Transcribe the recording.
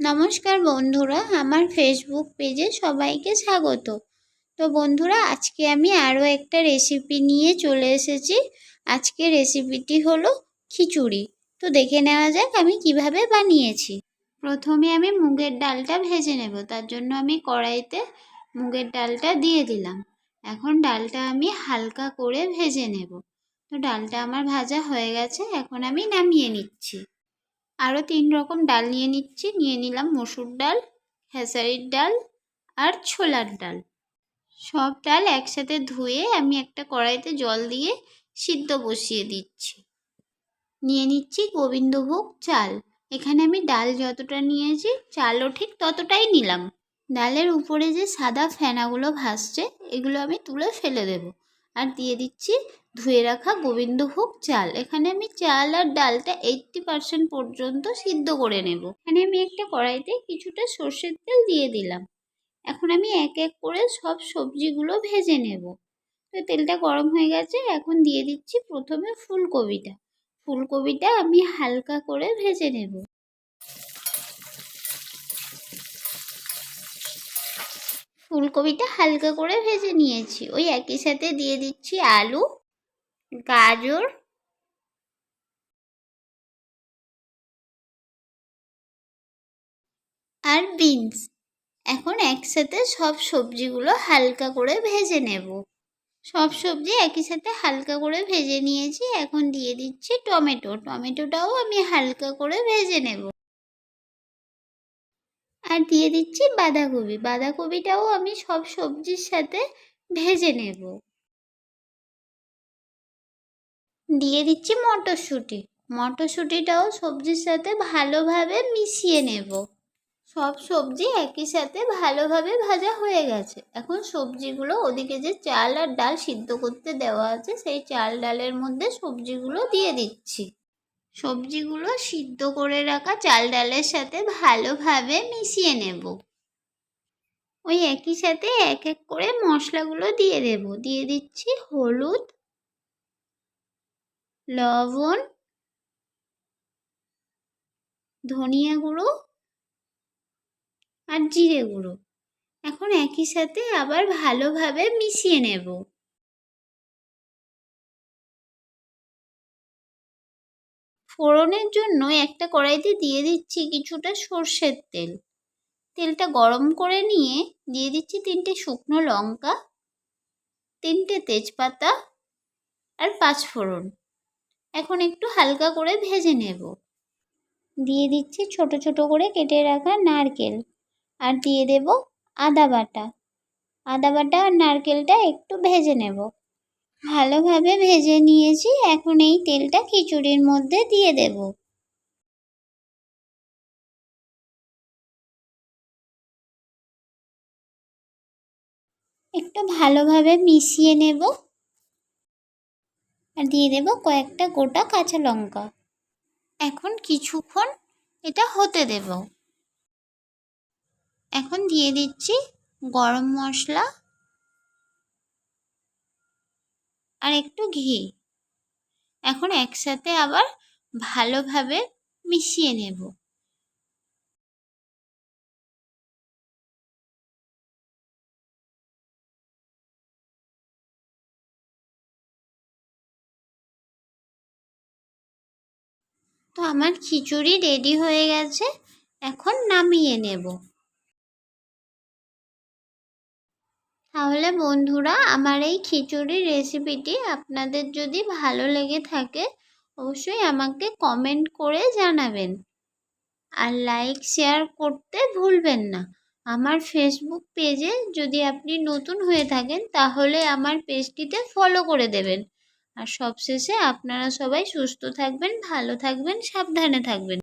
নমস্কার বন্ধুরা, আমার ফেসবুক পেজে সবাইকে স্বাগত। তো বন্ধুরা, আজকে আমি আরও একটা রেসিপি নিয়ে চলে এসেছি। আজকে রেসিপিটি হলো খিচুড়ি। তো দেখে নেওয়া যাক আমি কিভাবে বানিয়েছি। প্রথমে আমি মুগের ডালটা ভেজে নেব। তার জন্য আমি কড়াইতে মুগের ডালটা দিয়ে দিলাম। এখন ডালটা আমি হালকা করে ভেজে নেব। তো ডালটা আমার ভাজা হয়ে গেছে, এখন আমি নামিয়ে নিচ্ছি। আরও 3 রকম ডাল নিয়ে নিচ্ছি। নিয়ে নিলাম মসুর ডাল, খেসারির ডাল আর ছোলার ডাল। সব ডাল একসাথে ধুয়ে আমি একটা কড়াইতে জল দিয়ে সিদ্ধ বসিয়ে দিচ্ছি। নিয়ে নিচ্ছি গোবিন্দভোগ চাল। এখানে আমি ডাল যতটা নিয়েছি চালও ঠিক ততটাই নিলাম। ডালের উপরে যে সাদা ফেনাগুলো ভাসছে এগুলো আমি তুলে ফেলে দেব। আর দিয়ে দিচ্ছি ধুয়ে রাখা গোবিন্দভোগ চাল। এখানে আমি চাল আর ডালটা 80% পর্যন্ত সিদ্ধ করে নেব। এখানে আমি একটা কড়াইতে কিছুটা সর্ষের তেল দিয়ে দিলাম। এখন আমি এক এক করে সব সবজিগুলো ভেজে নেব। তো তেলটা গরম হয়ে গেছে, এখন দিয়ে দিচ্ছি প্রথমে ফুলকপিটা। ফুলকপিটা আমি হালকা করে ভেজে নেব। ফুলকপিটা হালকা করে ভেজে নিয়েছি। ওই একই সাথে দিয়ে দিচ্ছি আলু, গাজর আর বিনস। এখন একসাথে সব সবজিগুলো হালকা করে ভেজে নেব। সব সবজি একই সাথে হালকা করে ভেজে নিয়েছি। এখন দিয়ে দিচ্ছি টমেটো। টমেটোটাও আমি হালকা করে ভেজে নেব। আর দিয়ে দিচ্ছি বাঁধাকপি। বাঁধাকপিটাও আমি সব সবজির সাথে ভেজে নেব। দিয়ে দিচ্ছি মটরশুঁটি। মটরশুঁটিটাও সবজির সাথে ভালোভাবে মিশিয়ে নেব। সব সবজি একই সাথে ভালোভাবে ভাজা হয়ে গেছে। এখন সবজিগুলো ওদিকে যে চাল আর ডাল সিদ্ধ করতে দেওয়া আছে সেই চাল ডালের মধ্যে সবজিগুলো দিয়ে দিচ্ছি। সবজিগুলো সিদ্ধ করে রাখা চাল ডালের সাথে ভালোভাবে মিশিয়ে নেব। ওই একই সাথে এক এক করে মশলাগুলো দিয়ে দেব। দিয়ে দিচ্ছি হলুদ, লবণ, ধনিয়া গুঁড়ো আর জিরে গুঁড়ো। এখন একই সাথে আবার ভালোভাবে মিশিয়ে নেব। ফোড়নের জন্য একটা কড়াইতে দিয়ে দিচ্ছি কিছুটা সর্ষের তেল। তেলটা গরম করে নিয়ে দিয়ে দিচ্ছি 3টে শুকনো লঙ্কা, 3টে তেজপাতা আর 5 ফোড়ন। এখন একটু হালকা করে ভেজে নেব। দিয়ে দিচ্ছি ছোট ছোট করে কেটে রাখা নারকেল আর দিয়ে দেব আদা বাটা। আদা বাটা আর নারকেলটা একটু ভেজে নেব। ভালোভাবে ভেজে নিয়েছি। এখন এই তেলটা খিচুড়ির মধ্যে দিয়ে দেব। একটু ভালোভাবে মিশিয়ে নেব আর দিয়ে দেব কয়েকটা গোটা কাঁচা লঙ্কা। এখন কিছুক্ষণ এটা হতে দেব। এখন দিয়ে দিচ্ছি গরম মশলা আর একটু ঘি। এখন একসাথে আবার ভালোভাবে মিশিয়ে নেব। তো আমার খিচুড়ি রেডি হয়ে গেছে, এখন নামিয়ে নেব। তাহলে বন্ধুরা, আমার এই খিচুড়ির রেসিপিটি আপনাদের যদি ভালো লেগে থাকে অবশ্যই আমাকে কমেন্ট করে জানাবেন। আর লাইক শেয়ার করতে ভুলবেন না। আমার ফেসবুক পেজে যদি আপনি নতুন হয়ে থাকেন তাহলে আমার পেজটিতে ফলো করে দেবেন। আর সবশেষে আপনারা সবাই সুস্থ থাকবেন, ভালো থাকবেন, সাবধানে থাকবেন।